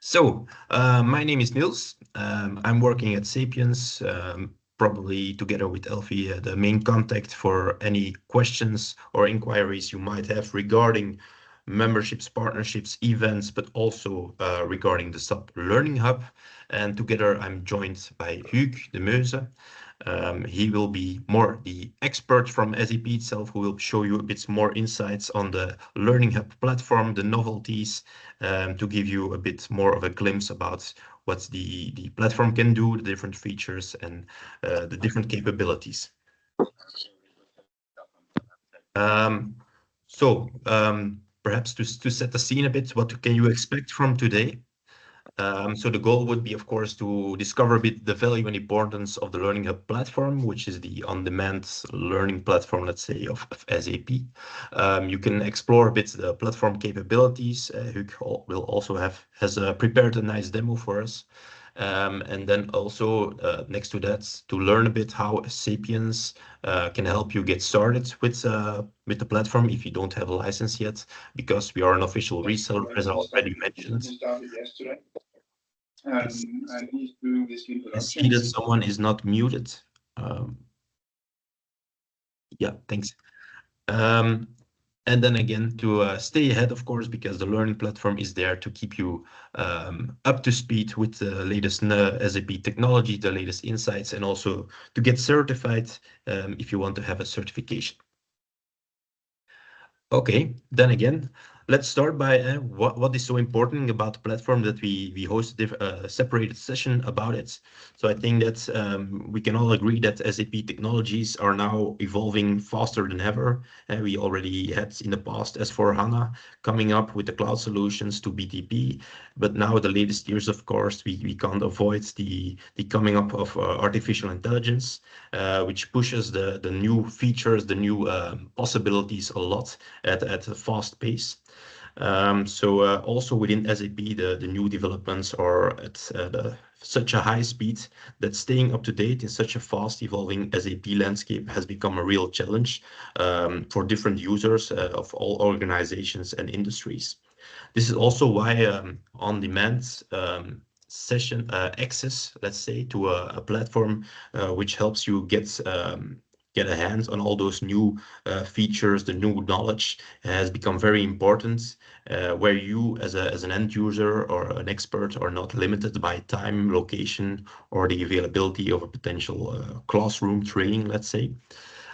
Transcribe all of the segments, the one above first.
My name is Niels. I'm working at SAPience, probably together with Elfie, the main contact for any questions or inquiries you might have regarding memberships, partnerships, events, but also regarding the SAP Learning Hub. And together I'm joined by Hugues de Meuse. He will be more the expert from SAP itself, who will show you a bit more insights on the Learning Hub platform, the novelties, to give you a bit more of a glimpse about what the platform can do, the different features, and the different capabilities. Perhaps to set the scene a bit, what can you expect from today? So the goal would be, of course, to discover a bit the value and importance of the Learning Hub platform, which is the on-demand learning platform, let's say, of SAP. You can explore a bit the platform capabilities. Hugues will also has prepared a nice demo for us. And then also next to that, to learn a bit how SAPience can help you get started with the platform if you don't have a license yet, because we are an official reseller, as I already mentioned. And he's doing this introduction. I see that someone is not muted. Yeah, thanks. And then again, to stay ahead, of course, because the learning platform is there to keep you up to speed with the latest SAP technology, the latest insights, and also to get certified if you want to have a certification. Okay, then again, let's start by what is so important about the platform that we host a separated session about it. So I think that we can all agree that SAP technologies are now evolving faster than ever. We already had in the past S/4HANA coming up with the cloud solutions to BTP, but now the latest years, of course, we can't avoid the coming up of artificial intelligence, which pushes the new features, the new possibilities a lot at a fast pace. Also within SAP, the new developments are at such a high speed that staying up to date in such a fast evolving SAP landscape has become a real challenge for different users of all organizations and industries. This is also why on-demand session access, let's say, to a platform which helps you get a hands on all those new features, the new knowledge has become very important, where you as an end user or an expert are not limited by time, location, or the availability of a potential classroom training, let's say.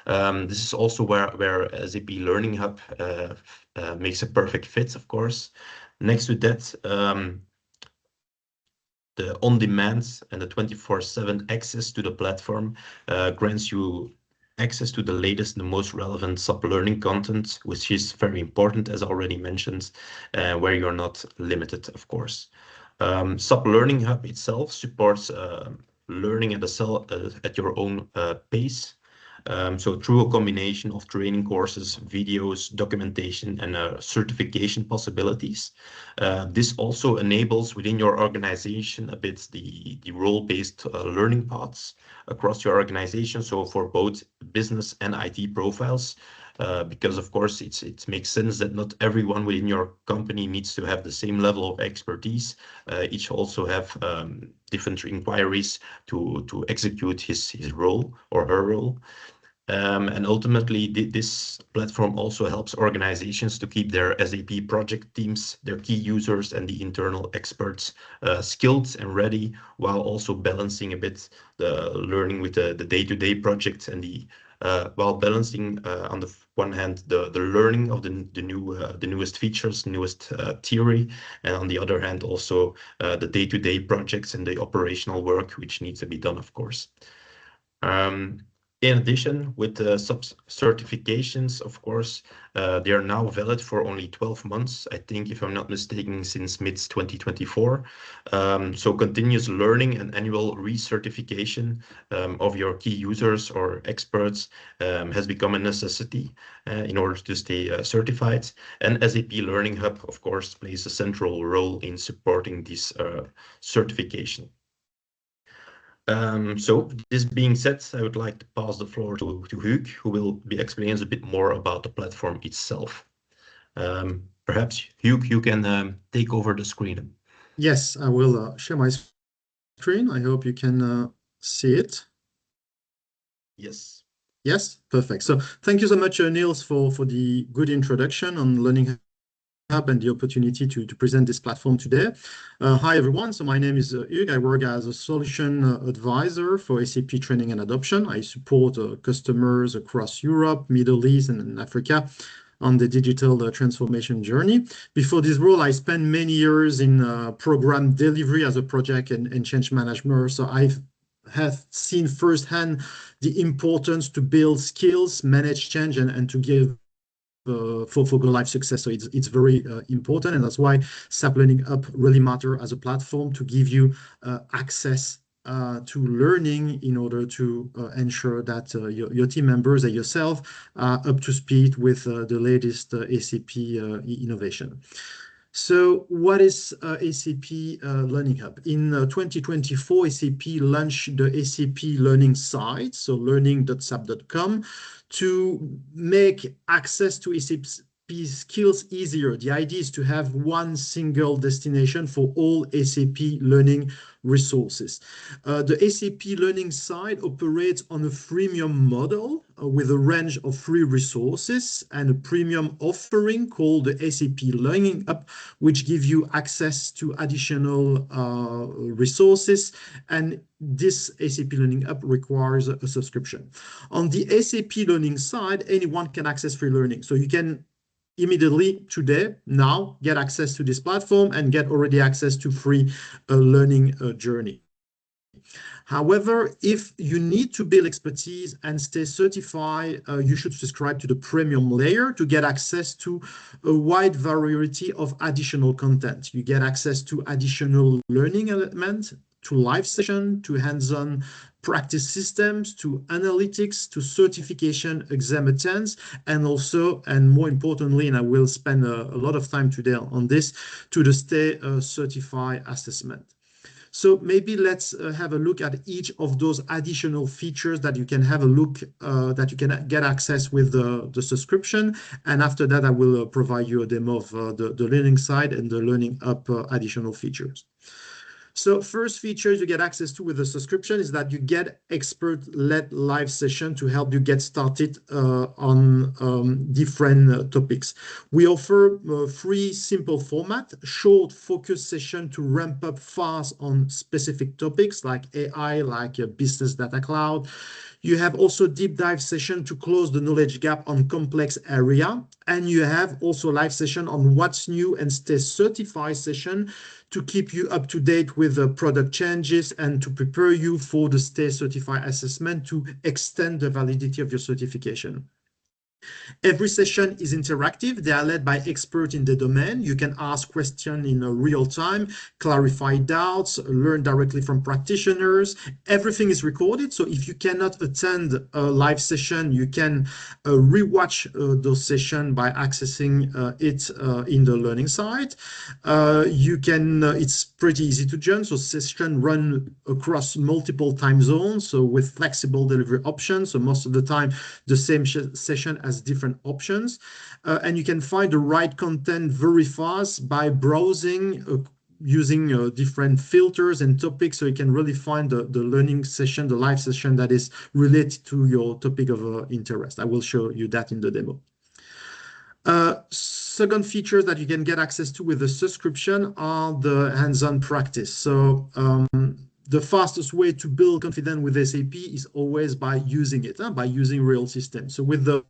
This is also where SAP Learning Hub makes a perfect fit, of course. Next to that, the on-demand and the 24/7 access to the platform grants you access to the latest and the most relevant SAP learning content, which is very important, as already mentioned, where you're not limited, of course. SAP Learning Hub itself supports learning at your own pace. So through a combination of training courses, videos, documentation, and certification possibilities. This also enables within your organization a bit the role-based learning paths across your organization. So for both business and IT profiles, because of course it makes sense that not everyone within your company needs to have the same level of expertise. Each also have different inquiries to execute his role or her role. And ultimately, this platform also helps organizations to keep their SAP project teams, their key users, and the internal experts skilled and ready, while also balancing a bit the learning with the day-to-day projects and while balancing on the one hand the learning of the newest features, newest theory, and on the other hand also the day-to-day projects and the operational work which needs to be done, of course. In addition, with the certifications, of course, they are now valid for only 12 months, I think, if I'm not mistaken, since mid-2024. So continuous learning and annual recertification of your key users or experts has become a necessity in order to stay certified. And SAP Learning Hub, of course, plays a central role in supporting this certification. So this being said, I would like to pass the floor to Hugues, who will explain a bit more about the platform itself. Perhaps Hugues, you can take over the screen. Yes, I will share my screen. I hope you can see it. Yes. Yes, perfect. So thank you so much, Niels, for the good introduction on Learning Hub and the opportunity to present this platform today. Hi, everyone. So my name is Hugues. I work as a solution advisor for SAP training and adoption. I support customers across Europe, Middle East, and Africa on the digital transformation journey. Before this role, I spent many years in program delivery as a project and change manager. So I've have seen firsthand the importance to build skills, manage change, and to give for go live success. So it's very important, and that's why SAP Learning Hub really matter as a platform to give you access to learning in order to ensure that your team members and yourself are up to speed with the latest SAP innovation. So what is SAP Learning Hub? In 2024, SAP launched the SAP Learning site, so learning.sap.com, to make access to SAP Skills easier. The idea is to have one single destination for all SAP learning resources. The SAP Learning site operates on a freemium model with a range of free resources and a premium offering called the SAP Learning Hub, which gives you access to additional resources. And this SAP Learning Hub requires a subscription. On the SAP Learning side, anyone can access free learning. So you can immediately today, now, get access to this platform and get already access to free learning journey. However, if you need to build expertise and stay certified, you should subscribe to the premium layer to get access to a wide variety of additional content. You get access to additional learning elements, to live session, to hands-on practice systems, to analytics, to certification exam attempts, and also, and more importantly, and I will spend a lot of time today on this, to the stay certified assessment. So maybe let's have a look at each of those additional features that you can have a look, that you can get access with the subscription. And after that, I will provide you a demo of the learning side and the Learning Hub additional features. So first features you get access to with the subscription is that you get expert-led live session to help you get started on different topics. We offer free simple format, short focus session to ramp up fast on specific topics like AI, like business data cloud. You have also deep dive session to close the knowledge gap on complex area. And you have also live session on what's new and stay certified session to keep you up to date with the product changes and to prepare you for the stay certified assessment to extend the validity of your certification. Every session is interactive. They are led by experts in the domain. You can ask questions in real time, clarify doubts, learn directly from practitioners. Everything is recorded. So if you cannot attend a live session, you can rewatch those sessions by accessing it in the learning site. It's pretty easy to join. So sessions run across multiple time zones. So with flexible delivery options. So most of the time, the same session has different options, and you can find the right content very fast by browsing using different filters and topics, so you can really find the learning session, the live session that is related to your topic of interest. I will show you that in the demo. Second feature that you can get access to with the subscription are the hands-on practice. So the fastest way to build confidence with SAP is always by using it, by using real systems. So with the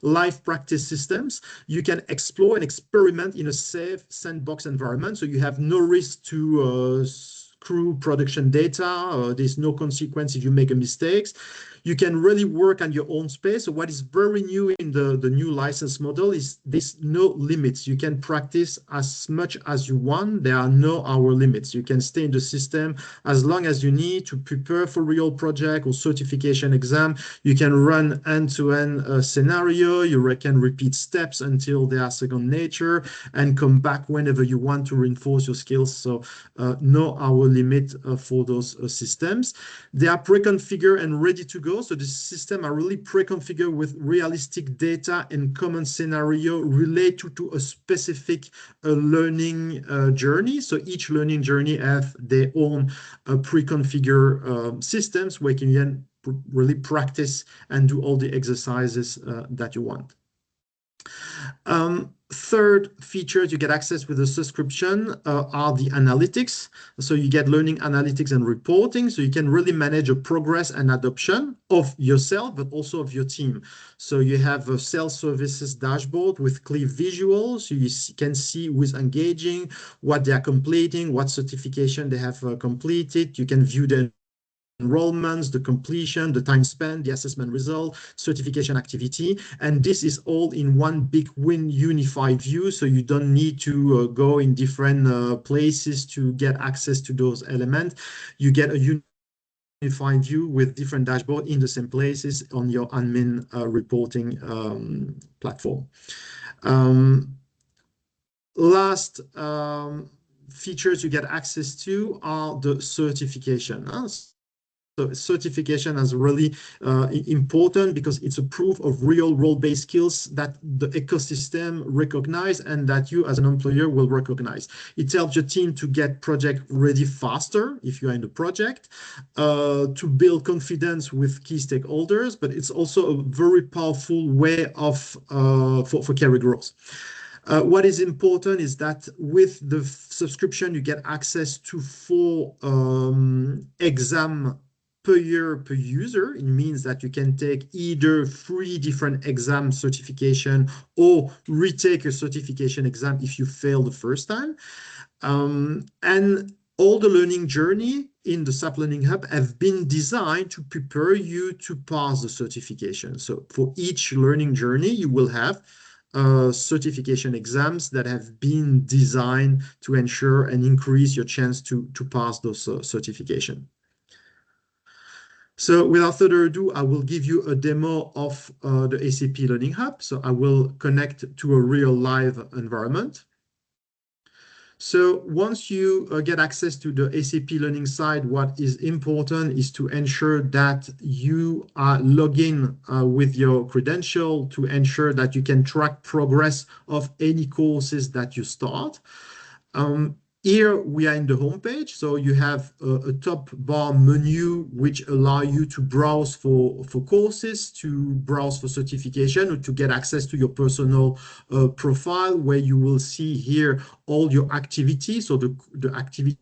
live practice systems, you can explore and experiment in a safe sandbox environment. So you have no risk to screw production data. There's no consequence if you make a mistake. You can really work on your own space. So what is very new in the new license model is there's no limits. You can practice as much as you want. There are no hour limits. You can stay in the system as long as you need to prepare for real project or certification exam. You can run end-to-end scenario. You can repeat steps until they are second nature and come back whenever you want to reinforce your skills. So no hour limit for those systems. They are pre-configured and ready to go. scenario. So the system are really pre-configured with realistic data and common scenario related to a specific learning journey. So each learning journey have their own pre-configured systems where you can really practice and do all the exercises that you want. Third features you get access with a subscription are the analytics. So you get learning analytics and reporting. So you can really manage a progress and adoption of yourself, but also of your team. So you have a self-services dashboard with clear visuals. So you can see who's engaging, what they are completing, what certification they have completed. You can view the enrollments, the completion, the time spent, the assessment result, certification activity. And this is all in one big unified view. So you don't need to go in different places to get access to those elements. You get a unified view with different dashboard in the same places on your admin reporting platform. Last features you get access to are the certification. So certification is really important because it's a proof of real role-based skills that the ecosystem recognize and that you as an employer will recognize. It helps your team to get project ready faster if you are in the project, to build confidence with key stakeholders, but it's also a very powerful way of for career growth. What is important is that with the subscription, you get access to 4 exams per year per user. It means that you can take either 3 different exam certification or retake a certification exam if you fail the first time. And all the learning journey in the SAP Learning Hub have been designed to prepare you to pass the certification. So for each learning journey, you will have certification exams that have been designed to ensure and increase your chance to pass those certification. So without further ado, I will give you a demo of the SAP Learning Hub. So I will connect to a real live environment. So once you get access to the SAP Learning side, what is important is to ensure that you are logging with your credential to ensure that you can track progress of any courses that you start. Here we are in the homepage, so you have a top bar menu which allow you to browse for courses, to browse for certification, or to get access to your personal profile, where you will see here all your activities, so the activity,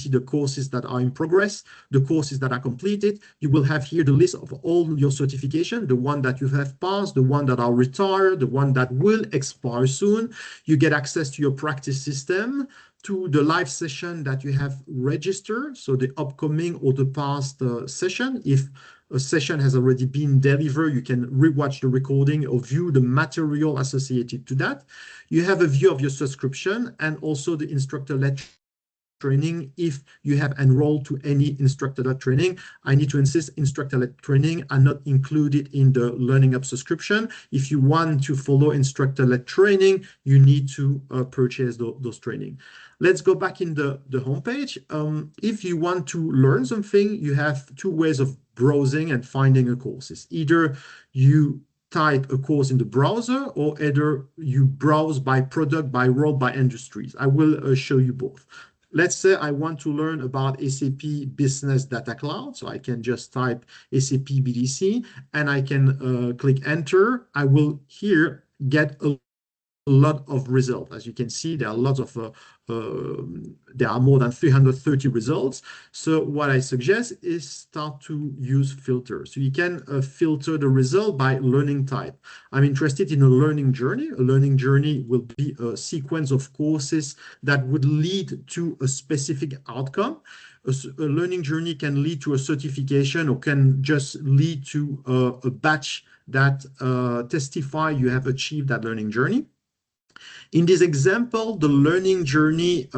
the courses that are in progress, the courses that are completed. You will have here the list of all your certification, the one that you have passed, the one that are retired, the one that will expire soon. You get access to your practice system, to the live session that you have registered, so the upcoming or the past session. If a session has already been delivered, you can rewatch the recording or view the material associated to that. You have a view of your subscription and also the instructor-led training if you have enrolled to any instructor-led training. I need to insist instructor-led training are not included in the Learning Hub subscription. If you want to follow instructor-led training, you need to purchase those training. Let's go back in the homepage. If you want to learn something, you have 2 ways of browsing and finding a course. Either you type a course in the browser, or either you browse by product, by role, by industries. I will show you both. Let's say I want to learn about SAP Business Data Cloud. So I can just type SAP BDC and I can click enter. I will here get a lot of results. As you can see, there are lots of, there are more than 330 results. So what I suggest is start to use filters. So you can filter the result by learning type. I'm interested in a learning journey. A learning journey will be a sequence of courses that would lead to a specific outcome. A learning journey can lead to a certification or can just lead to a batch that testify you have achieved that learning journey. In this example, the learning journey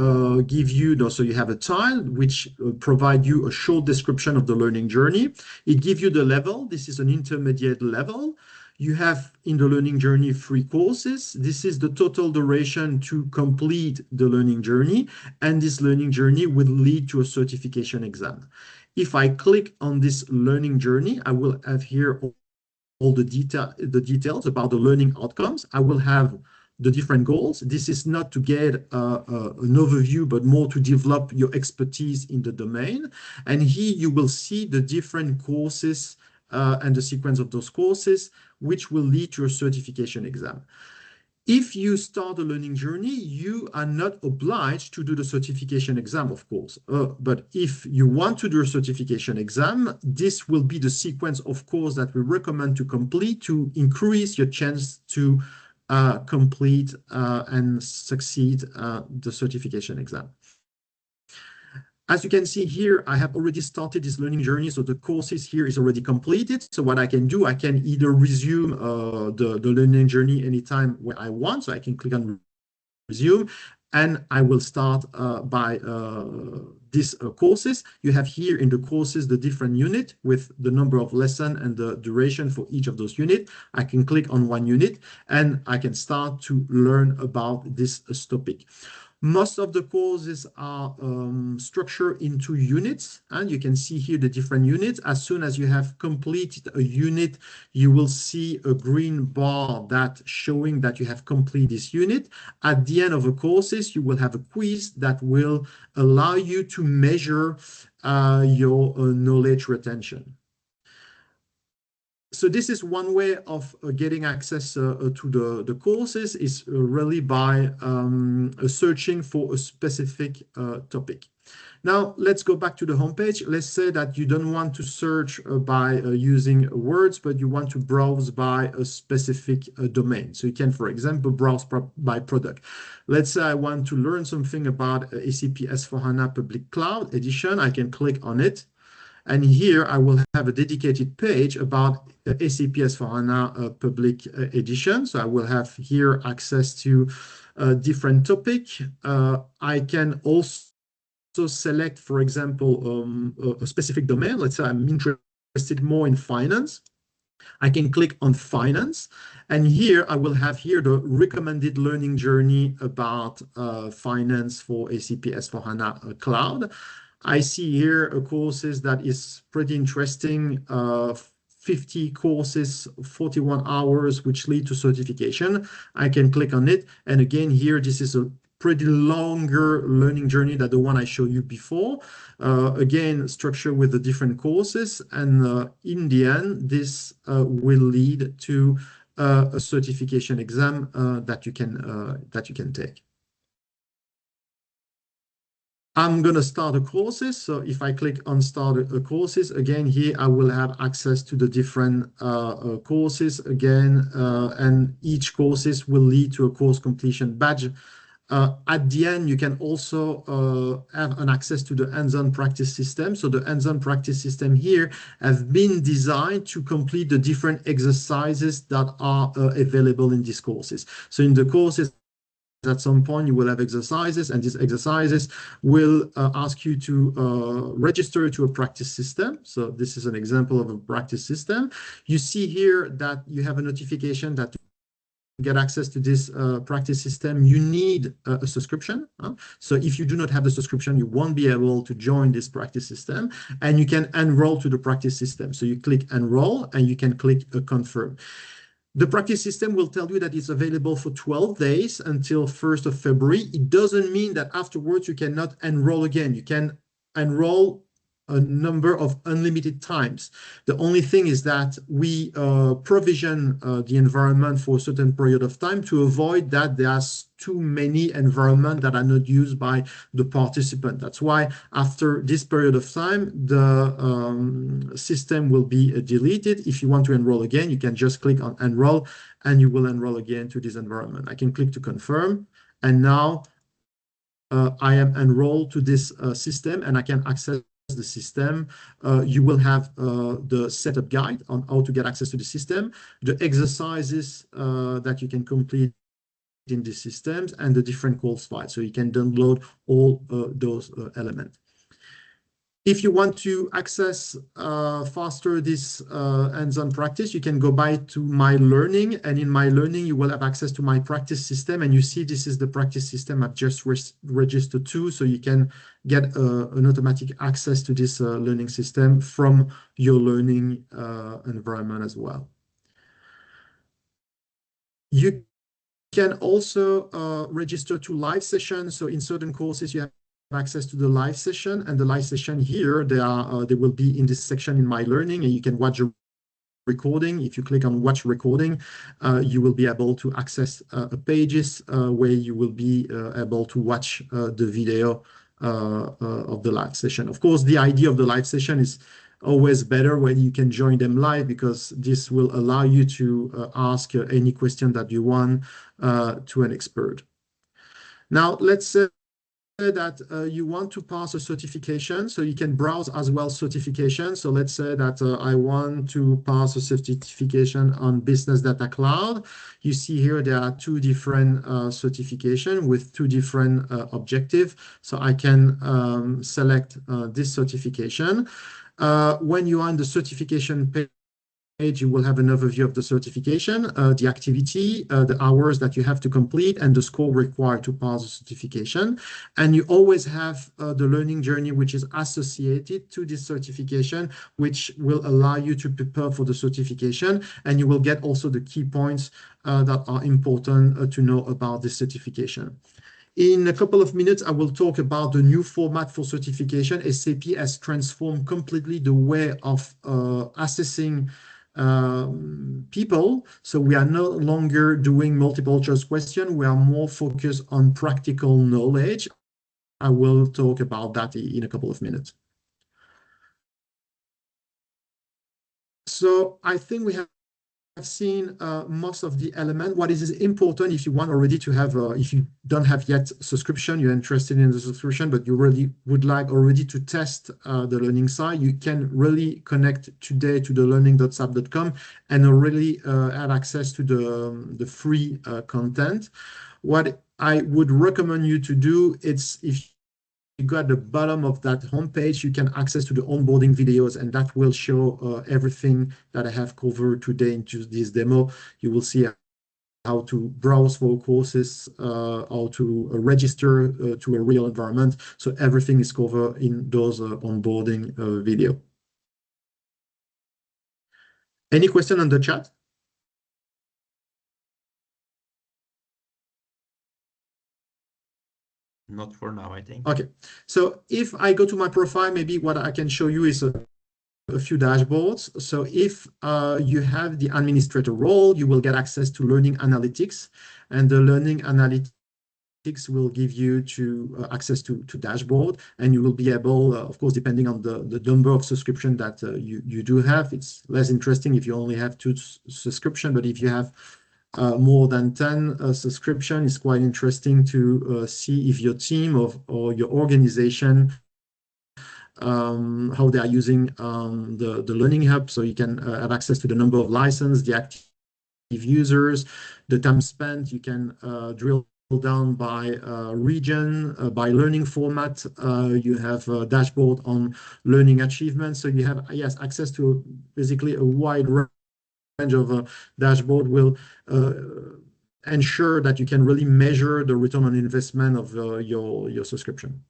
give you, so you have a tile which provide you a short description of the learning journey. It gives you the level. This is an intermediate level. You have in the learning journey 3 courses. This is the total duration to complete the learning journey. And this learning journey will lead to a certification exam. If I click on this learning journey, I will have here all the details about the learning outcomes. I will have the different goals. This is not to get an overview, but more to develop your expertise in the domain. And here you will see the different courses and the sequence of those courses, which will lead to a certification exam. If you start a learning journey, you are not obliged to do the certification exam, of course. But if you want to do a certification exam, this will be the sequence of course that we recommend to complete to increase your chance to complete and succeed the certification exam. As you can see here, I have already started this learning journey, so the courses here is already completed. So what I can do, I can either resume the learning journey anytime where I want, so I can click on resume, and I will start by these courses. You have here in the courses the different unit with the number of lesson and the duration for each of those units. I can click on one unit and I can start to learn about this topic. Most of the courses are structured into units, and you can see here the different units. As soon as you have completed a unit, you will see a green bar that showing that you have completed this unit. At the end of the courses, you will have a quiz that will allow you to measure your knowledge retention. So this is one way of getting access to the courses is really by searching for a specific topic. Now, let's go back to the homepage. Let's say that you don't want to search by using words, but you want to browse by a specific domain. So you can, for example, browse by product. Let's say I want to learn something about SAP S/4HANA Public Cloud Edition. I can click on it. And here I will have a dedicated page about SAP S/4HANA Public Edition. So I will have here access to a different topic. I can also select, for example, a specific domain. Let's say I'm interested more in finance. I can click on finance, and here I will have here the recommended learning journey about finance for SAP S/4HANA Cloud. I see here courses that is pretty interesting, 50 courses, 41 hours, which lead to certification. I can click on it. And again, here, this is a pretty longer learning journey than the one I showed you before. Again, structure with the different courses. And in the end, this will lead to a certification exam that you can take. I'm going to start the courses. So if I click on start courses, again, here I will have access to the different courses again, and each courses will lead to a course completion badge. At the end, you can also have an access to the hands-on practice system. So the hands-on practice system here have been designed to complete the different exercises that are available in these courses. So in the courses, at some point you will have exercises, and these exercises will ask you to register to a practice system. So this is an example of a practice system. You see here that you have a notification that to get access to this practice system, you need a subscription. So if you do not have the subscription, you won't be able to join this practice system, and you can enroll to the practice system. So you click enroll and you can click confirm. The practice system will tell you that it's available for 12 days until 1st of February. It doesn't mean that afterwards you cannot enroll again. You can enroll a number of unlimited times. The only thing is that we provision the environment for a certain period of time to avoid that there's too many environments that are not used by the participant. That's why after this period of time, the system will be deleted. If you want to enroll again, you can just click on enroll and you will enroll again to this environment. I can click to confirm, and now I am enrolled to this system and I can access the system. You will have the setup guide on how to get access to the system, the exercises that you can complete in the systems, and the different course files. So you can download all those elements. If you want to access faster this hands-on practice, you can go by to My Learning, and in My Learning, you will have access to my practice system. And you see this is the practice system I've just registered to, so you can get an automatic access to this learning system from your learning environment as well. You can also register to live sessions. So in certain courses, you have access to the live session, and the live session here, they will be in this section in My Learning, and you can watch a recording. If you click on watch recording, you will be able to access pages where you will be able to watch the video of the live session. Of course, the idea of the live session is always better when you can join them live, because this will allow you to ask any question that you want to an expert. Now, let's say that you want to pass a certification, so you can browse as well certification. So let's say that I want to pass a certification on Business Data Cloud. You see here there are two different certifications with two different objectives. So I can select this certification. When you are on the certification page, you will have an overview of the certification, the activity, the hours that you have to complete, and the score required to pass the certification. And you always have the learning journey, which is associated to this certification, which will allow you to prepare for the certification. And you will get also the key points that are important to know about this certification. In a couple of minutes, I will talk about the new format for certification. SAP has transformed completely the way of assessing people. So we are no longer doing multiple choice question. We are more focused on practical knowledge. I will talk about that in a couple of minutes. So I think we have seen most of the element. What is important, if you want already to have, if you don't have yet subscription, you're interested in the subscription, but you really would like already to test the learning side, you can really connect today to the learning.sap.com and already have access to the free content. What I would recommend you to do, it's if you go at the bottom of that homepage, you can access to the onboarding videos, and that will show everything that I have covered today into this demo. You will see how to browse for courses, how to register to a real environment. So everything is covered in those onboarding video. Any question on the chat? Not for now, I think. Okay, so if I go to my profile, maybe what I can show you is a few dashboards. So if you have the administrator role, you will get access to learning analytics, and the learning analytics will give you access to dashboard, and you will be able, of course, depending on the number of subscription that you do have, it's less interesting if you only have 2 subscription, but if you have more than 10 subscription, it's quite interesting to see if your team or your organization how they are using the Learning Hub. So you can have access to the number of license, the active users, the time spent. You can drill down by region, by learning format. You have a dashboard on learning achievements. So you have, yes, access to basically a wide range of dashboard will ensure that you can really measure the return on investment of your subscription.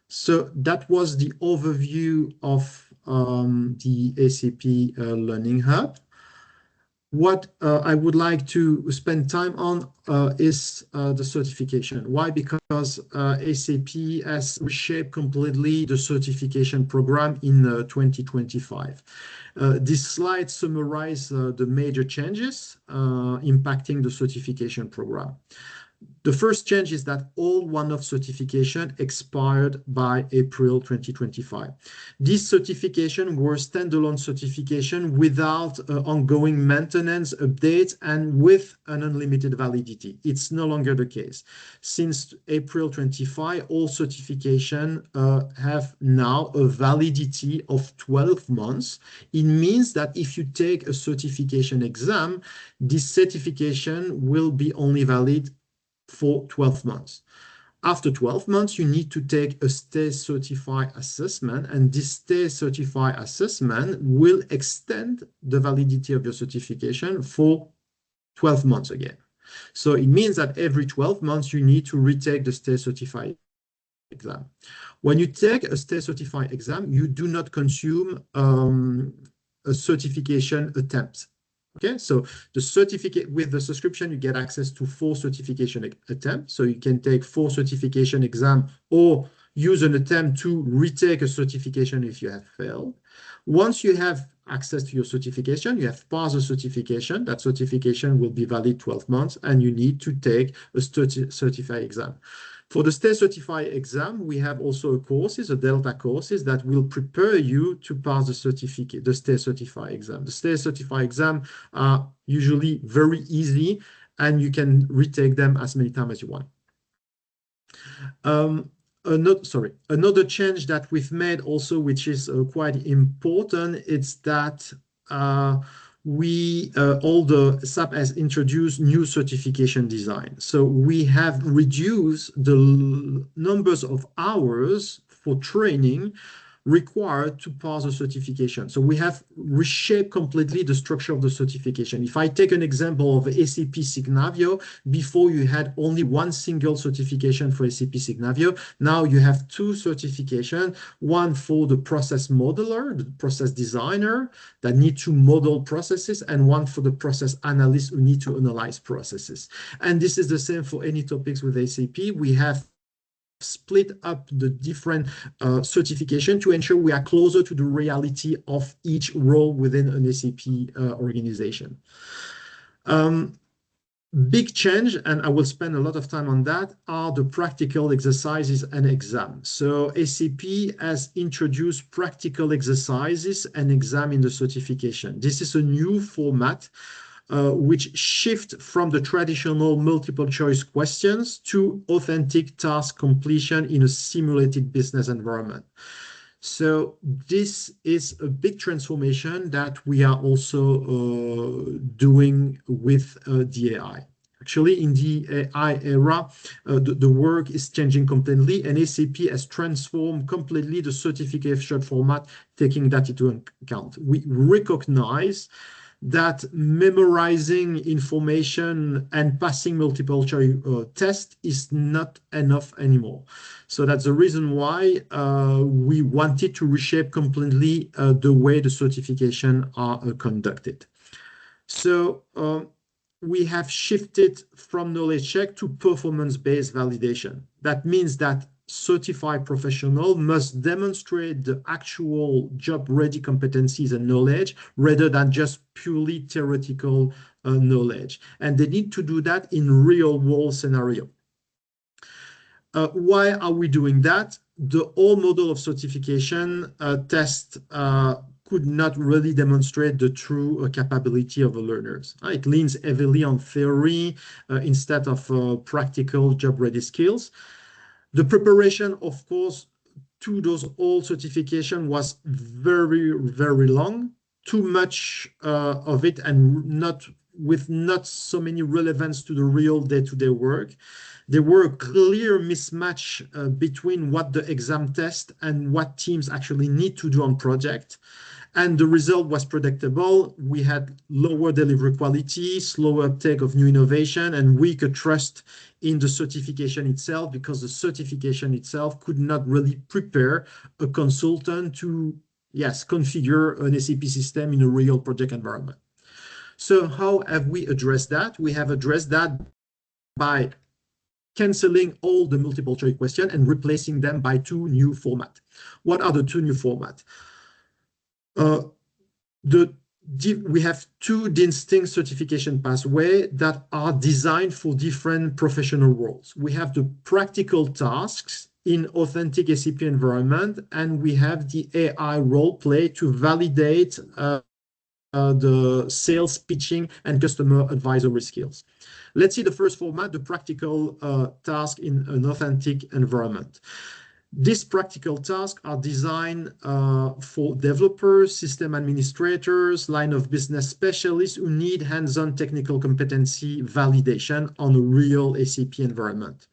So that was the overview of the SAP Learning Hub. What I would like to spend time on is the certification. Why? Because SAP has reshaped completely the certification program in 2025. This slide summarizes the major changes impacting the certification program. The first change is that all one-off certification expired by April 2025. These certifications were standalone certification without ongoing maintenance, updates, and with an unlimited validity. It's no longer the case. Since April 25, all certification have now a validity of 12 months. It means that if you take a certification exam, this certification will be only valid for 12 months. After 12 months, you need to take a Stay Certified assessment, and this Stay Certified assessment will extend the validity of your certification for 12 months again. So it means that every 12 months, you need to retake the Stay Certified exam. When you take a Stay Certified exam, you do not consume a certification attempt. Okay, so the certificate with the subscription, you get access to 4 certification attempts. So you can take 4 certification exam or use an attempt to retake a certification if you have failed. Once you have access to your certification, you have passed the certification. That certification will be valid 12 months, and you need to take a certified exam. For the Stay Certified exam, we have also a courses, a Delta courses that will prepare you to pass the certificate, the Stay Certified exam. The Stay Certified exam are usually very easy, and you can retake them as many times as you want. Another change that we've made also, which is quite important, it's that all the SAP has introduced new certification design. So we have reduced the numbers of hours for training required to pass a certification. So we have reshaped completely the structure of the certification. If I take an example of SAP Signavio, before you had only one single certification for SAP Signavio. Now you have 2 certifications, one for the process modeler, the process designer that need to model processes, and one for the process analyst who need to analyze processes. And this is the same for any topics with SAP. We have split up the different certification to ensure we are closer to the reality of each role within an SAP organization. Big change, and I will spend a lot of time on that, are the practical exercises and exams. So SAP has introduced practical exercises and exam in the certification. This is a new format which shift from the traditional multiple choice questions to authentic task completion in a simulated business environment. So this is a big transformation that we are also doing with the AI. Actually, in the AI era, the work is changing completely, and SAP has transformed completely the certification format, taking that into account. We recognize that memorizing information and passing multiple choice test is not enough anymore. So that's the reason why we wanted to reshape completely the way the certification are conducted. So we have shifted from knowledge check to performance-based validation. That means that certified professional must demonstrate the actual job-ready competencies and knowledge rather than just purely theoretical knowledge. And they need to do that in real-world scenario. Why are we doing that? The old model of certification test could not really demonstrate the true capability of the learners. It leans heavily on theory instead of practical job-ready skills. The preparation, of course, to those old certification was very, very long, too much of it, and not so many relevance to the real day-to-day work. There were a clear mismatch between what the exam test and what teams actually need to do on project. And the result was predictable. We had lower delivery quality, slower uptake of new innovation, and weaker trust in the certification itself, because the certification itself could not really prepare a consultant to, yes, configure an SAP system in a real project environment. So how have we addressed that? We have addressed that by canceling all the multiple choice questions and replacing them by 2 new formats. What are the 2 new formats? We have 2 distinct certification pathways that are designed for different professional roles. We have the practical tasks in authentic SAP environment, and we have the AI role play to validate the sales pitching and customer advisory skills. Let's see the first format, the practical task in an authentic environment. These practical tasks are designed for developers, system administrators, line of business specialists who need hands-on technical competency validation on a real SAP environment.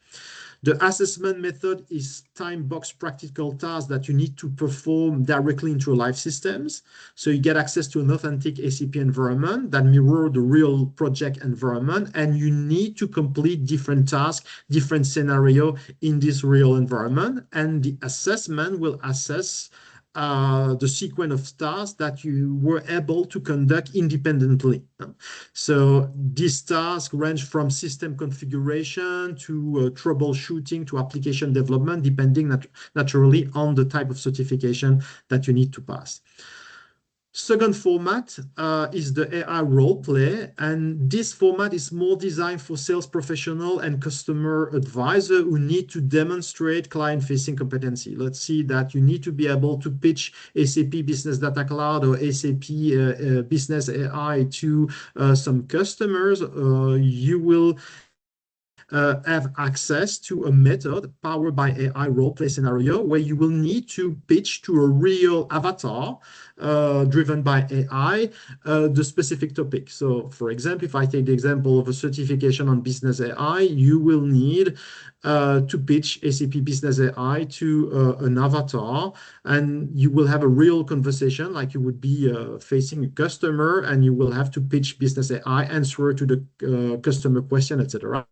The assessment method is time-boxed practical tasks that you need to perform directly into your live systems. So you get access to an authentic SAP environment that mirror the real project environment, and you need to complete different tasks, different scenario in this real environment. And the assessment will assess the sequence of tasks that you were able to conduct independently. So these tasks range from system configuration to troubleshooting to application development, depending naturally on the type of certification that you need to pass. Second format is the AI role play, and this format is more designed for sales professional and customer advisor who need to demonstrate client-facing competency. Let's see that you need to be able to pitch SAP Business Data Cloud or SAP Business AI to some customers. You will have access to a method powered by AI role-play scenario where you will need to pitch to a real avatar driven by AI the specific topic. So, for example, if I take the example of a certification on Business AI, you will need to pitch SAP Business AI to an avatar, and you will have a real conversation like you would be facing a customer, and you will have to pitch Business AI, answer to the customer question, etc.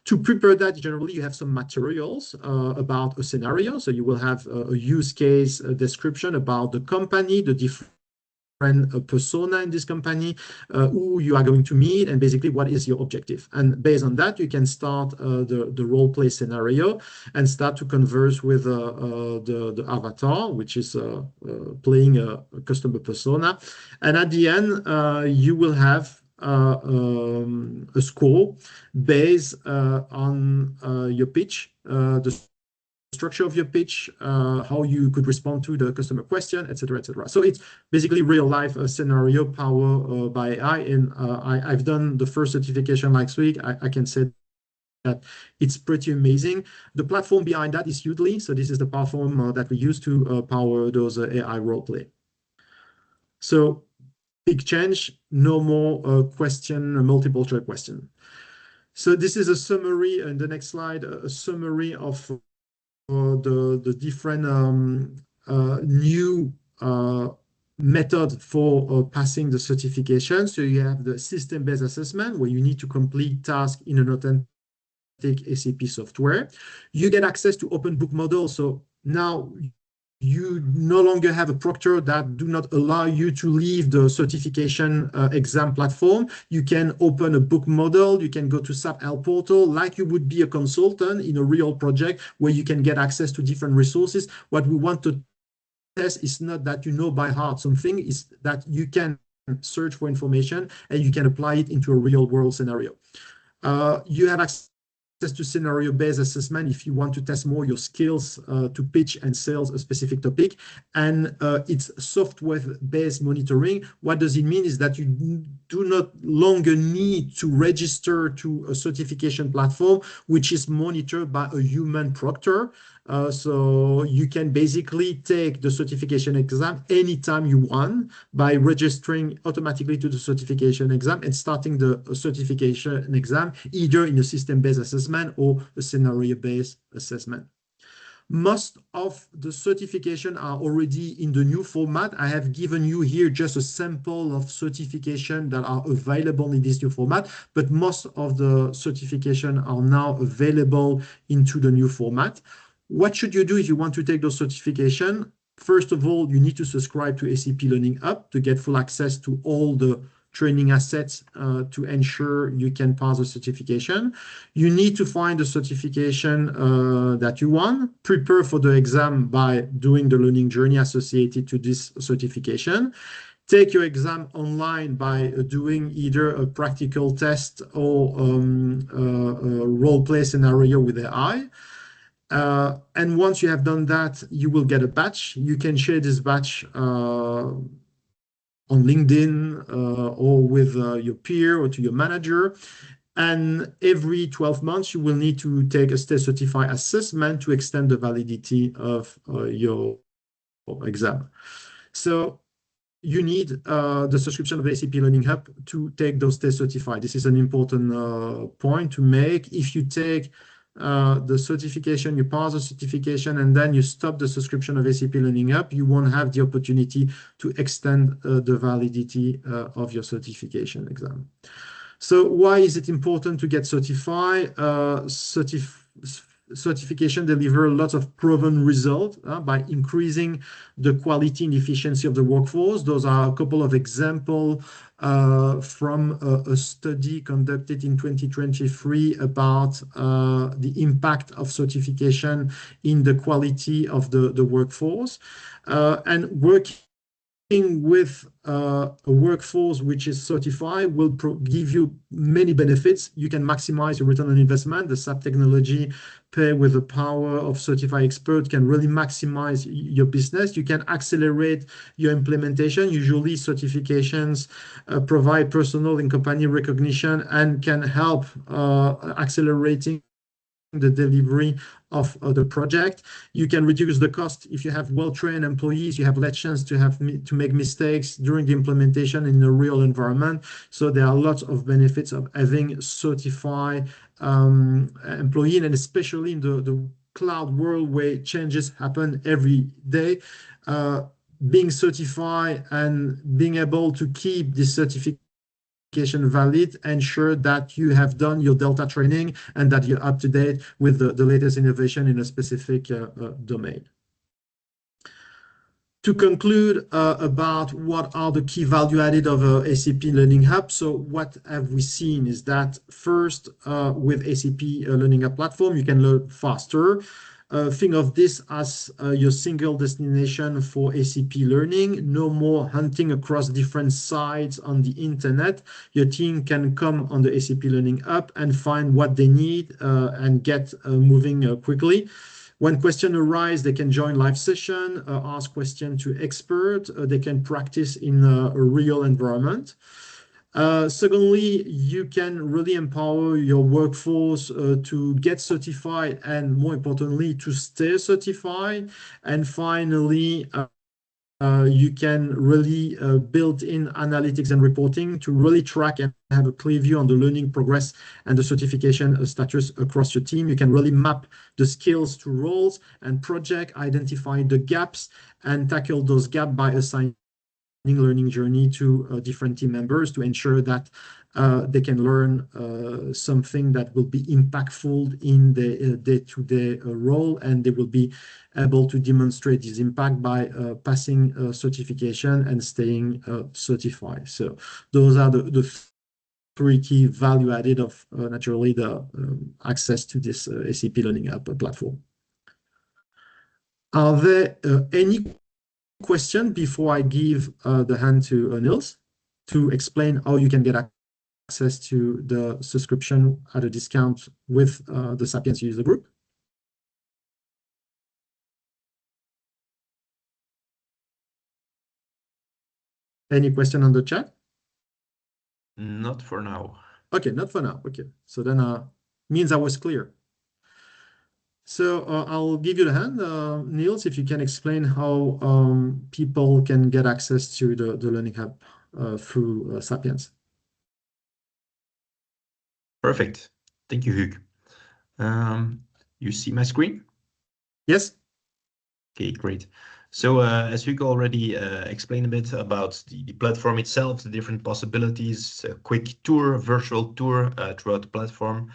To prepare that, generally, you have some materials about a scenario. So you will have a use case description about the company, the different persona in this company, who you are going to meet, and basically what is your objective. And based on that, you can start the role play scenario and start to converse with the avatar, which is playing a customer persona. And at the end, you will have a score based on your pitch, the structure of your pitch, how you could respond to the customer question, etc., etc. So it's basically real life scenario powered by AI. And I've done the first certification last week. I can say that it's pretty amazing. The platform behind that is Udly. So this is the platform that we use to power those AI roleplay. So big change, no more multiple choice question. So this is a summary, and the next slide, a summary of the different new method for passing the certification. So you have the system-based assessment where you need to complete tasks in an authentic SAP software. You get access to open book models. So now you no longer have a proctor that do not allow you to leave the certification exam platform. You can open a book model. You can go to SAP L portal like you would be a consultant in a real project where you can get access to different resources. What we want to test is not that you know by heart something, is that you can search for information and you can apply it into a real world scenario. You have access to scenario-based assessment if you want to test more your skills to pitch and sell a specific topic. And it's software-based monitoring. What does it mean is that you do not longer need to register to a certification platform, which is monitored by a human proctor. So you can basically take the certification exam anytime you want by registering automatically to the certification exam and starting the certification exam either in a system-based assessment or a scenario-based assessment. Most of the certification are already in the new format. I have given you here just a sample of certification that are available in this new format, but most of the certification are now available into the new format. What should you do if you want to take those certification? First of all, you need to subscribe to SAP Learning Hub to get full access to all the training assets to ensure you can pass the certification. You need to find the certification that you want. Prepare for the exam by doing the learning journey associated to this certification. Take your exam online by doing either a practical test or a role-play scenario with AI. And once you have done that, you will get a badge. You can share this badge on LinkedIn or with your peer or to your manager. And every 12 months, you will need to take a state certified assessment to extend the validity of your exam. So you need the subscription of the SAP Learning Hub to take those tests certified. This is an important point to make. If you take the certification, you pass the certification, and then you stop the subscription of SAP Learning Hub, you won't have the opportunity to extend the validity of your certification exam. So why is it important to get certified? Certification deliver lots of proven results by increasing the quality and efficiency of the workforce. Those are a couple of examples from a study conducted in 2023 about the impact of certification in the quality of the workforce. And working with a workforce which is certified will give you many benefits. You can maximize your return on investment. The SAP technology paired with the power of certified experts can really maximize your business. You can accelerate your implementation. Usually certifications provide personal and company recognition and can help accelerating the delivery of the project. You can reduce the cost. If you have well-trained employees, you have less chance to make mistakes during the implementation in a real environment. So there are lots of benefits of having certified employee, and especially in the cloud world where changes happen every day. Being certified and being able to keep this certification valid, ensure that you have done your Delta training and that you're up to date with the latest innovation in a specific domain. To conclude about what are the key value added of SAP Learning Hub. So what have we seen is that first, with SAP Learning Hub platform, you can learn faster. Think of this as your single destination for SAP learning. No more hunting across different sites on the internet. Your team can come on the SAP Learning Hub and find what they need and get moving quickly. When questions arise, they can join live session, ask questions to experts. They can practice in a real environment. Secondly, you can really empower your workforce to get certified and, more importantly, to stay certified. And finally, you can really build in analytics and reporting to really track and have a clear view on the learning progress and the certification status across your team. You can really map the skills to roles and project, identify the gaps, and tackle those gaps by assigning learning journey to different team members to ensure that they can learn something that will be impactful in the day-to-day role, and they will be able to demonstrate this impact by passing certification and staying certified. So those are the three key value added of naturally the access to this SAP Learning Hub platform. Are there any question before I give the hand to Niels to explain how you can get access to the subscription at a discount with the SAPience user group? Any question on the chat? Not for now. Okay, not for now. Okay, so then means I was clear. So I'll give you the hand, Niels, if you can explain how people can get access to the Learning Hub through SAPience. Perfect. Thank you, Hugues. You see my screen? Yes. Okay, great. So as Hugo already explained a bit about the platform itself, the different possibilities, a quick tour, virtual tour throughout the platform.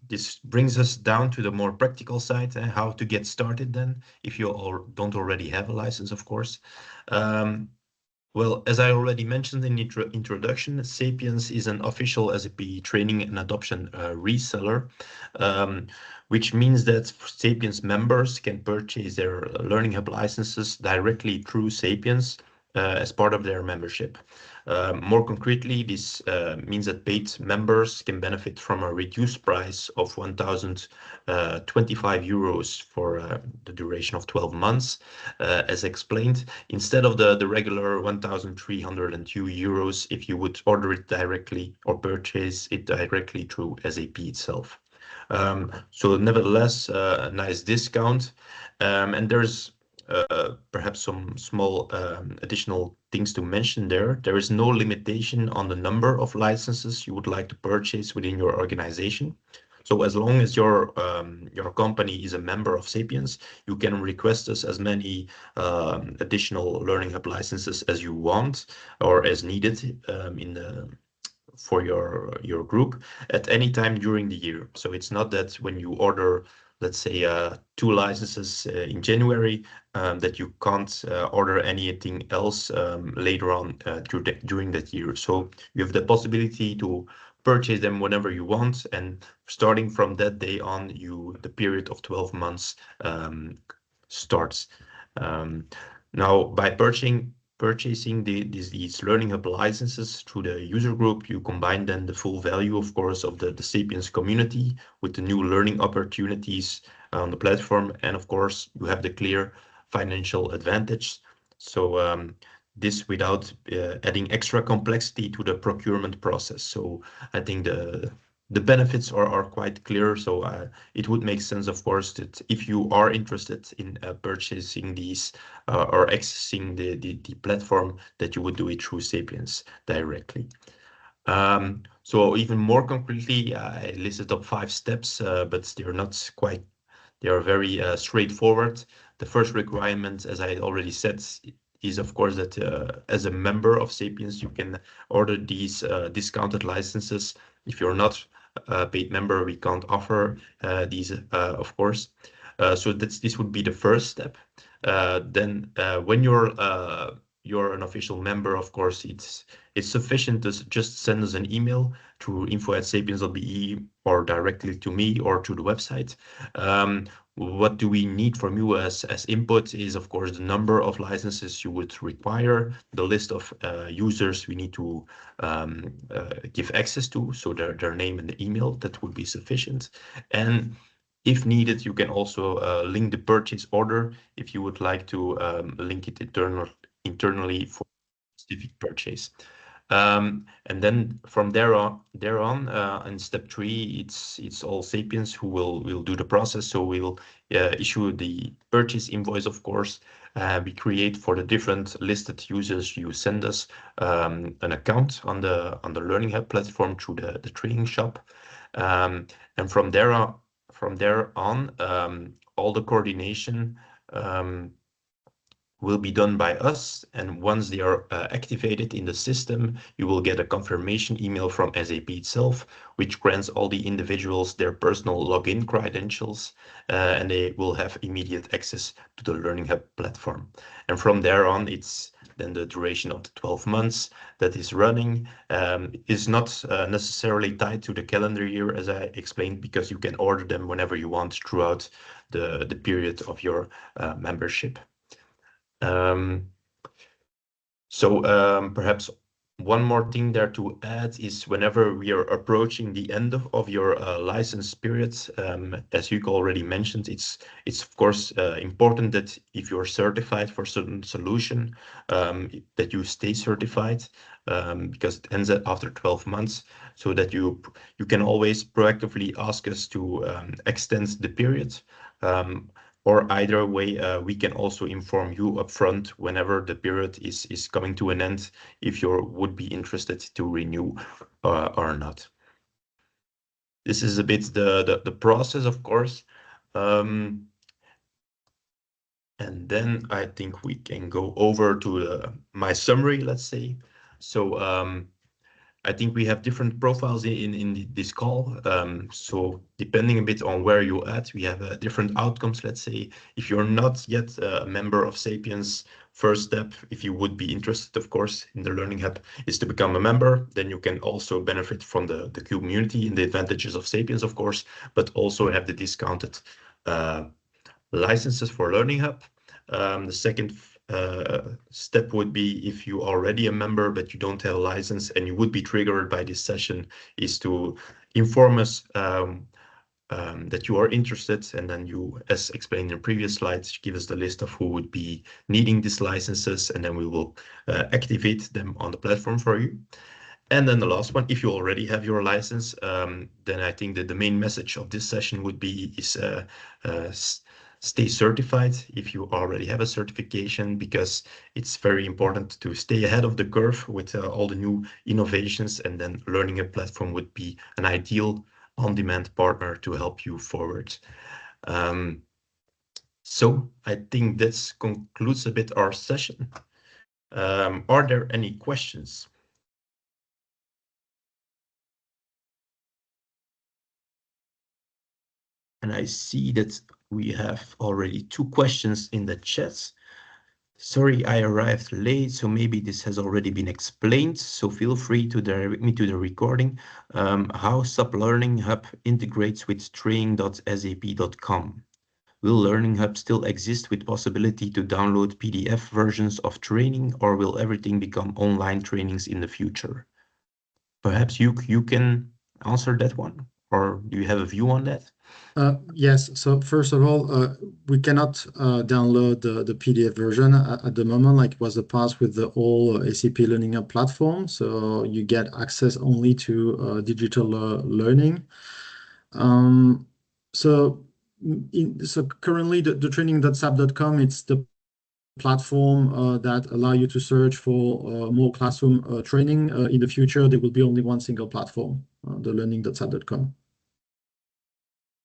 This brings us down to the more practical side, how to get started then, if you don't already have a license, of course. Well, as I already mentioned in the introduction, SAPience is an official SAP training and adoption reseller, which means that SAPience members can purchase their Learning Hub licenses directly through SAPience as part of their membership. More concretely, this means that paid members can benefit from a reduced price of 1,025 euros for the duration of 12 months, as explained, instead of the regular 1,302 euros if you would order it directly or purchase it directly through SAP itself. So nevertheless, a nice discount, and there's perhaps some small additional things to mention there. There is no limitation on the number of licenses you would like to purchase within your organization. So as long as your company is a member of SAPience, you can request us as many additional Learning Hub licenses as you want or as needed for your group at any time during the year. So it's not that when you order, let's say, 2 licenses in January, that you can't order anything else later on during that year. So you have the possibility to purchase them whenever you want, and starting from that day on, the period of 12 months starts. Now, by purchasing these Learning Hub licenses through the user group, you combine then the full value, of course, of the SAPience community with the new learning opportunities on the platform, and of course, you have the clear financial advantage. So this without adding extra complexity to the procurement process. So I think the benefits are quite clear. So it would make sense, of course, that if you are interested in purchasing these or accessing the platform, that you would do it through SAPience directly. So even more concretely, I listed up 5 steps, but they're not quite. They are very straightforward. The first requirement, as I already said, is of course that as a member of SAPience, you can order these discounted licenses. If you're not a paid member, we can't offer these, of course. So this would be the first step. Then when you're an official member, of course, it's sufficient to just send us an email to info@sapience.be or directly to me or to the website. What do we need from you as input is, of course, the number of licenses you would require, the list of users we need to give access to, so their name and the email, that would be sufficient. And if needed, you can also link the purchase order if you would like to link it internally for specific purchase. And then from there on, in step 3, it's all SAPience who will do the process. So we'll issue the purchase invoice, of course. We create for the different listed users. You send us an account on the Learning Hub platform through the training shop, and from there on, all the coordination will be done by us, and once they are activated in the system, you will get a confirmation email from SAP itself, which grants all the individuals their personal login credentials, and they will have immediate access to the Learning Hub platform. And from there on, it's then the duration of the 12 months that is running is not necessarily tied to the calendar year, as I explained, because you can order them whenever you want throughout the period of your membership. Perhaps one more thing there to add is whenever we are approaching the end of your license period, as Hugo already mentioned, it's of course important that if you're certified for certain solution, that you stay certified, because it ends after 12 months, so that you can always proactively ask us to extend the period. Or either way, we can also inform you upfront whenever the period is coming to an end, if you would be interested to renew or not. This is a bit the process, of course. And then I think we can go over to my summary, let's say. So I think we have different profiles in this call. So depending a bit on where you're at, we have different outcomes. Let's say if you're not yet a member of SAPience, first step, if you would be interested, of course, in the Learning Hub, is to become a member. Then you can also benefit from the community and the advantages of SAPience, of course, but also have the discounted licenses for Learning Hub. The second step would be, if you are already a member but you don't have a license and you would be triggered by this session, is to inform us that you are interested, and then you, as explained in previous slides, give us the list of who would be needing these licenses, and then we will activate them on the platform for you. And then the last one, if you already have your license, then I think that the main message of this session would be stay certified if you already have a certification, because it's very important to stay ahead of the curve with all the new innovations, and then Learning a platform would be an ideal on-demand partner to help you forward. So I think this concludes a bit our session. Are there any questions? And I see that we have already 2 questions in the chat. Sorry, I arrived late, so maybe this has already been explained. So feel free to direct me to the recording. How SAP Learning Hub integrates with training.sap.com. Will Learning Hub still exist with possibility to download PDF versions of training, or will everything become online trainings in the future? Perhaps you can answer that one, or do you have a view on that? Yes. So first of all, we cannot download the PDF version at the moment, like it was the past with the whole SAP Learning Hub platform. So you get access only to digital learning. So currently the training.sap.com, it's the platform that allow you to search for more classroom training. In the future, there will be only one single platform, the learning.sap.com.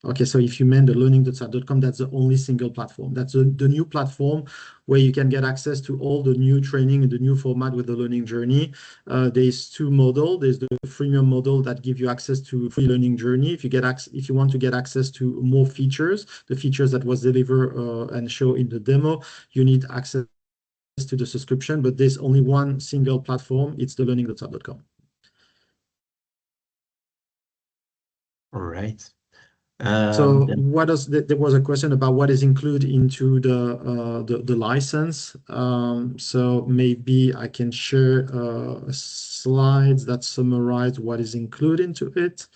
Okay, so if you meant the learning.sap.com, that's the only single platform. That's the new platform where you can get access to all the new training and the new format with the learning journey. There's 2 models. There's the freemium model that give you access to free learning journey. If you want to get access to more features, the features that was delivered and show in the demo, you need access to the subscription. But there's only one single platform. It's the learning.sap.com. All right. So there was a question about what is included into the license. So maybe I can share slides that summarize what is included into it.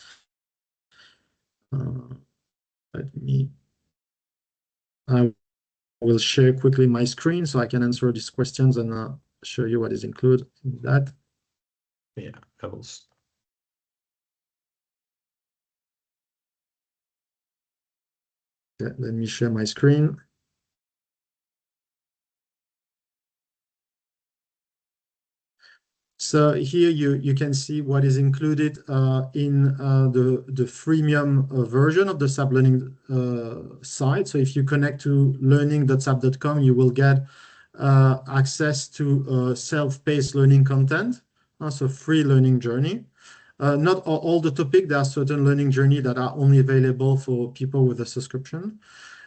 I will share quickly my screen so I can answer these questions and show you what is included in that. Yeah, I will. Yeah, let me share my screen. So here you can see what is included in the freemium version of the SAP Learning site. So if you connect to learning.sap.com, you will get access to self-paced learning content, so free learning journey. Not all the topic, there are certain learning journey that are only available for people with a subscription.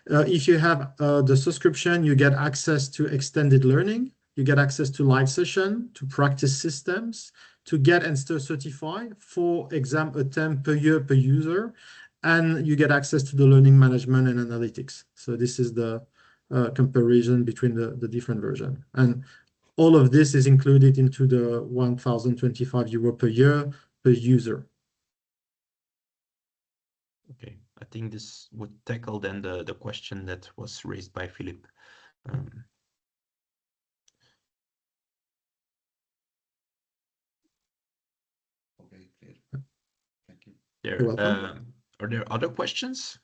If you have the subscription, you get access to extended learning. You get access to live session, to practice systems, to get and still certify 4 exam attempt per year per user, and you get access to the learning management and analytics. So this is the comparison between the different version. And all of this is included into the 1,025 euro per year per user. Okay, I think this would tackle then the question that was raised by Philip. Okay, clear. Thank you. You're welcome. Are there other questions?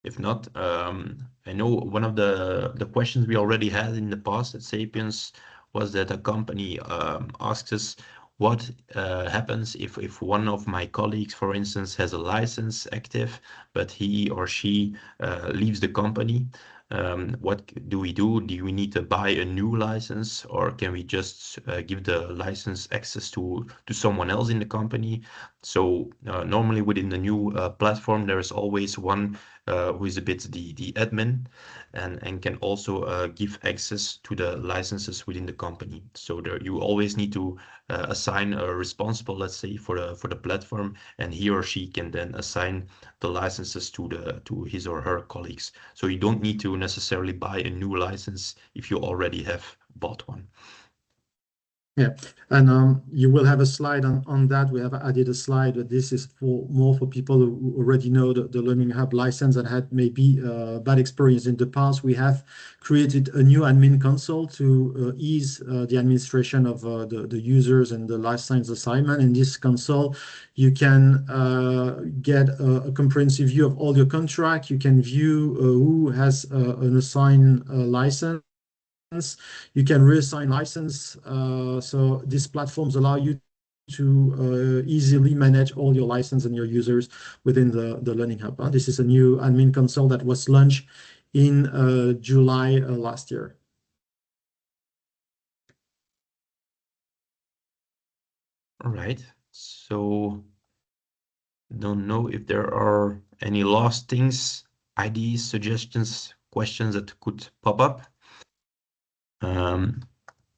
If not, I know one of the questions we already had in the past at SAPience was that a company asks us what happens if one of my colleagues, for instance, has a license active, but he or she leaves the company. What do we do? Do we need to buy a new license, or can we just give the license access to someone else in the company? So normally within the new platform, there is always one who is a bit the admin and can also give access to the licenses within the company. So there, you always need to assign a responsible, let's say, for the platform, and he or she can then assign the licenses to his or her colleagues. So you don't need to necessarily buy a new license if you already have bought one. Yeah, and you will have a slide on that. We have added a slide, but this is more for people who already know the Learning Hub license and had maybe bad experience in the past. We have created a new admin console to ease the administration of the users and the life science assignment. In this console, you can get a comprehensive view of all your contract. You can view who has an assigned license. You can reassign license. So these platforms allow you to easily manage all your license and your users within the Learning Hub. This is a new admin console that was launched in July last year. All right. So don't know if there are any last things, ideas, suggestions, questions that could pop up.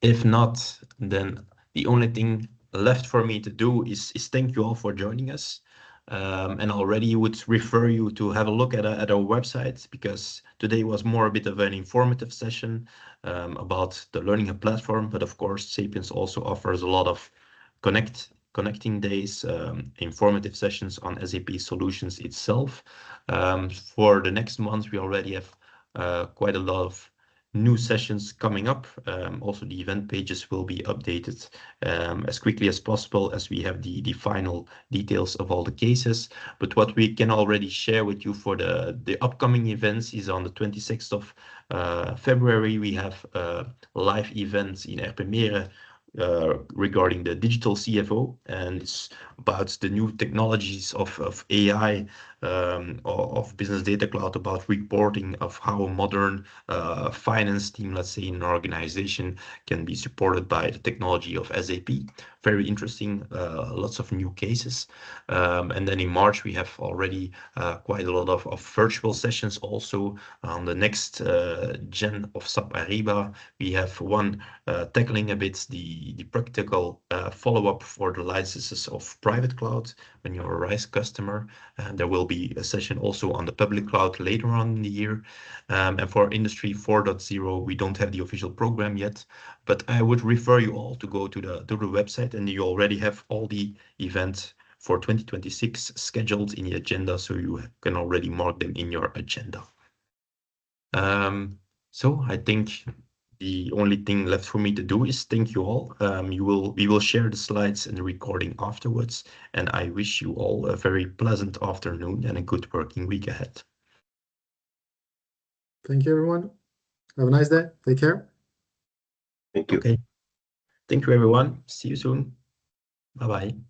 If not, then the only thing left for me to do is thank you all for joining us. And already would refer you to have a look at our website, because today was more a bit of an informative session about the Learning Hub platform. But of course, SAPience also offers a lot of connecting days, informative sessions on SAP solutions itself. For the next month, we already have quite a lot of new sessions coming up. Also, the event pages will be updated as quickly as possible, as we have the final details of all the cases. But what we can already share with you for the upcoming events is on the 26th of February, we have live events in Erpenmeren regarding the digital CFO, and it's about the new technologies of AI, of business data cloud, about reporting, of how a modern finance team, let's say in an organization, can be supported by the technology of SAP. Very interesting, lots of new cases. And then in March, we have already quite a lot of virtual sessions also. On the next gen of SAP Ariba, we have one tackling a bit the practical follow-up for the licenses of private cloud when you're a RISE customer. And there will be a session also on the public cloud later on in the year. And for Industry 4.0, we don't have the official program yet, but I would refer you all to go to the website, and you already have all the events for 2026 scheduled in the agenda, so you can already mark them in your agenda. So I think the only thing left for me to do is thank you all. We will share the slides and the recording afterwards, and I wish you all a very pleasant afternoon and a good working week ahead. Thank you, everyone. Have a nice day. Take care. Thank you. Okay. Thank you, everyone. See you soon. Bye-bye.